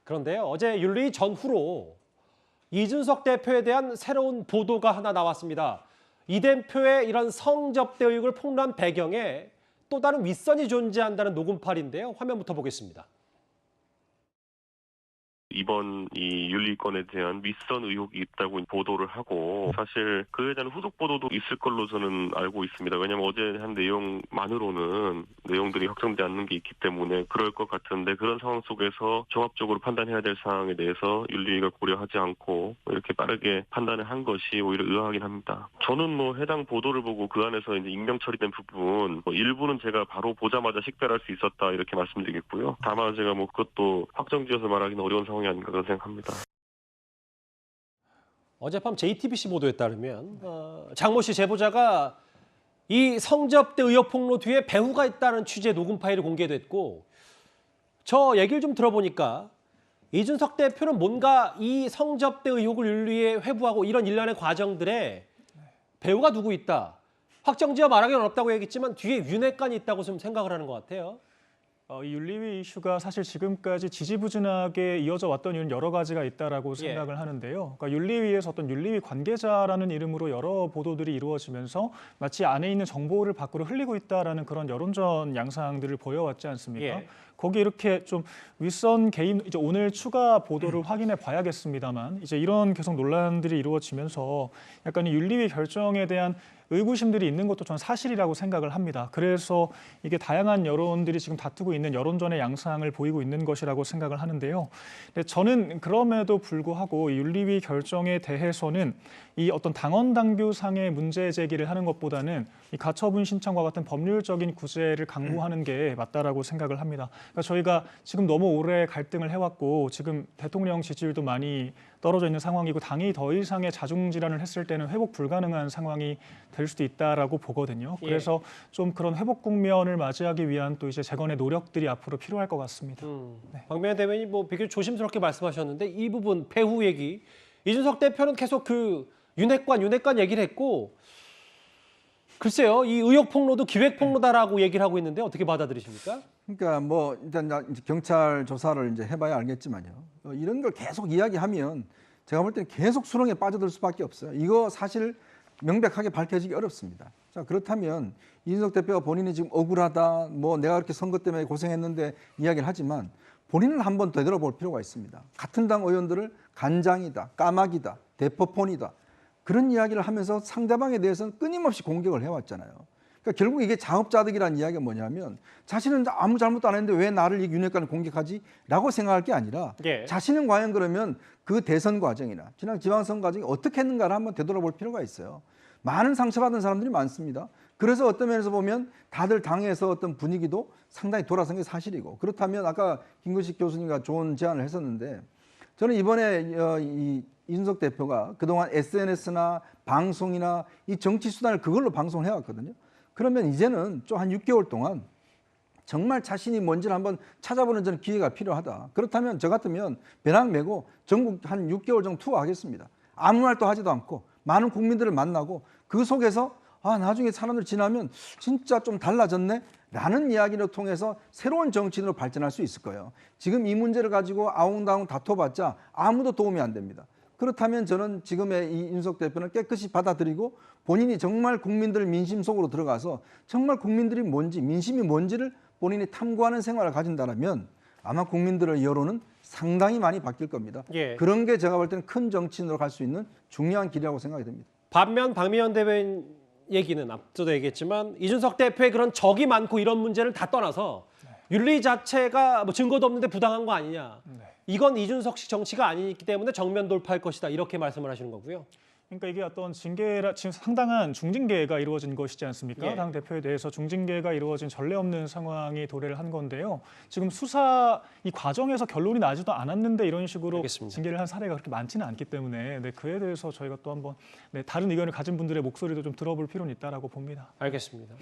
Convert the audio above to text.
그런데요, 어제 윤리 전후로 이준석 대표에 대한 새로운 보도가 하나 나왔습니다. 이 대표의 이런 성접대 의혹을 폭로한 배경에 또 다른 윗선이 존재한다는 녹음팔인데요. 화면부터 보겠습니다. 이번 이 윤리권에 대한 윗선 의혹이 있다고 보도를 하고 사실 그에 대한 후속 보도도 있을 걸로 저는 알고 있습니다. 왜냐하면 어제 한 내용만으로는 내용들이 확정되지 않는 게 있기 때문에 그럴 것 같은데 그런 상황 속에서 종합적으로 판단해야 될 사항에 대해서 윤리위가 고려하지 않고 이렇게 빠르게 판단을 한 것이 오히려 의아하긴 합니다. 저는 해당 보도를 보고 그 안에서 이제 익명 처리된 부분 일부는 제가 바로 보자마자 식별할 수 있었다 이렇게 말씀드리겠고요. 다만 제가 그것도 확정지어서 말하기는 어려운 상황이 아닌가 생각합니다. 어젯밤 JTBC 보도에 따르면 장모 씨 제보자가 이 성접대 의혹 폭로 뒤에 배후가 있다는 취지의 녹음 파일이 공개됐고 저 얘기를 좀 들어보니까 이준석 대표는 뭔가 이 성접대 의혹을 윤리위에 회부하고 이런 일련의 과정들에 배후가 누구 있다. 확정지어 말하기는 어렵다고 얘기했지만 뒤에 윤핵관이 있다고 좀 생각을 하는 것 같아요. 이 윤리위 이슈가 사실 지금까지 지지부진하게 이어져 왔던 이유는 여러 가지가 있다라고 생각을 하는데요. 그러니까 윤리위에서 어떤 윤리위 관계자라는 이름으로 여러 보도들이 이루어지면서 마치 안에 있는 정보를 밖으로 흘리고 있다라는 그런 여론전 양상들을 보여왔지 않습니까? 거기 이렇게 좀 윗선 개입, 이제 오늘 추가 보도를 확인해 봐야겠습니다만 이제 이런 계속 논란들이 이루어지면서 약간 이 윤리위 결정에 대한 의구심들이 있는 것도 저는 사실이라고 생각을 합니다. 그래서 이게 다양한 여론들이 지금 다투고 있는 여론전의 양상을 보이고 있는 것이라고 생각을 하는데요. 근데 저는 그럼에도 불구하고 이 윤리위 결정에 대해서는 이 어떤 당원 당규상의 문제 제기를 하는 것보다는 이 가처분 신청과 같은 법률적인 구제를 강구하는 게 맞다라고 생각을 합니다. 그러니까 저희가 지금 너무 오래 갈등을 해왔고 지금 대통령 지지율도 많이 떨어져 있는 상황이고 당이 더 이상의 자중질환을 했을 때는 회복 불가능한 상황이 될 수도 있다라고 보거든요. 그래서 좀 그런 회복 국면을 맞이하기 위한 또 이제 재건의 노력들이 앞으로 필요할 것 같습니다. 네. 박명현 대변인이 되게 조심스럽게 말씀하셨는데 이 부분 배후 얘기 이준석 대표는 계속 그 윤핵관 얘기를 했고 글쎄요 이 의혹 폭로도 기획 폭로다라고 얘기를 하고 있는데 어떻게 받아들이십니까? 그러니까 일단 이제 경찰 조사를 이제 해봐야 알겠지만요. 이런 걸 계속 이야기하면 제가 볼 때는 계속 수렁에 빠져들 수밖에 없어요. 이거 사실 명백하게 밝혀지기 어렵습니다. 자, 그렇다면 이준석 대표가 본인이 지금 억울하다, 내가 그렇게 선거 때문에 고생했는데 이야기를 하지만 본인을 한번 되돌아볼 필요가 있습니다. 같은 당 의원들을 간장이다, 까마귀다, 대포폰이다 그런 이야기를 하면서 상대방에 대해서는 끊임없이 공격을 해왔잖아요. 그러니까 결국 이게 자업자득이라는 이야기가 뭐냐면 자신은 아무 잘못도 안 했는데 왜 나를 이 윤핵관을 공격하지? 라고 생각할 게 아니라 자신은 과연 그러면 그 대선 과정이나 지난 지방선거 과정이 어떻게 했는가를 한번 되돌아볼 필요가 있어요. 많은 상처받은 사람들이 많습니다. 그래서 어떤 면에서 보면 다들 당에서 어떤 분위기도 상당히 돌아선 게 사실이고 그렇다면 아까 김구식 교수님과 좋은 제안을 했었는데 저는 이번에 이 이준석 대표가 그동안 SNS나 방송이나 이 정치 수단을 그걸로 방송을 해왔거든요. 그러면 이제는 좀 한 6개월 동안 정말 자신이 뭔지를 한번 찾아보는 저는 기회가 필요하다. 그렇다면 저 같으면 배낭 메고 전국 한 6개월 정도 투어하겠습니다. 아무 말도 하지도 않고 많은 국민들을 만나고 그 속에서 나중에 사람들 지나면 진짜 좀 달라졌네? 라는 이야기를 통해서 새로운 정치인으로 발전할 수 있을 거예요. 지금 이 문제를 가지고 아웅다웅 다퉈봤자 아무도 도움이 안 됩니다. 그렇다면 저는 지금의 이 이준석 대표는 깨끗이 받아들이고 본인이 정말 국민들 민심 속으로 들어가서 정말 국민들이 뭔지 민심이 뭔지를 본인이 탐구하는 생활을 가진다면 아마 국민들의 여론은 상당히 많이 바뀔 겁니다. 그런 게 제가 볼 때는 큰 정치인으로 갈 수 있는 중요한 길이라고 생각이 됩니다. 반면 박명현 대변인 얘기는 앞서도 얘기했지만 이준석 대표의 그런 적이 많고 이런 문제를 다 떠나서 윤리 자체가 증거도 없는데 부당한 거 아니냐. 이건 이준석식 정치가 아니기 때문에 정면 돌파할 것이다. 이렇게 말씀을 하시는 거고요. 그러니까 이게 어떤 징계라 지금 상당한 중징계가 이루어진 것이지 않습니까? 당 대표에 대해서 중징계가 이루어진 전례 없는 상황이 도래를 한 건데요. 지금 수사 이 과정에서 결론이 나지도 않았는데 이런 식으로 알겠습니다. 징계를 한 사례가 그렇게 많지는 않기 때문에 그에 대해서 저희가 또 한번 다른 의견을 가진 분들의 목소리도 좀 들어볼 필요는 있다라고 봅니다. 알겠습니다.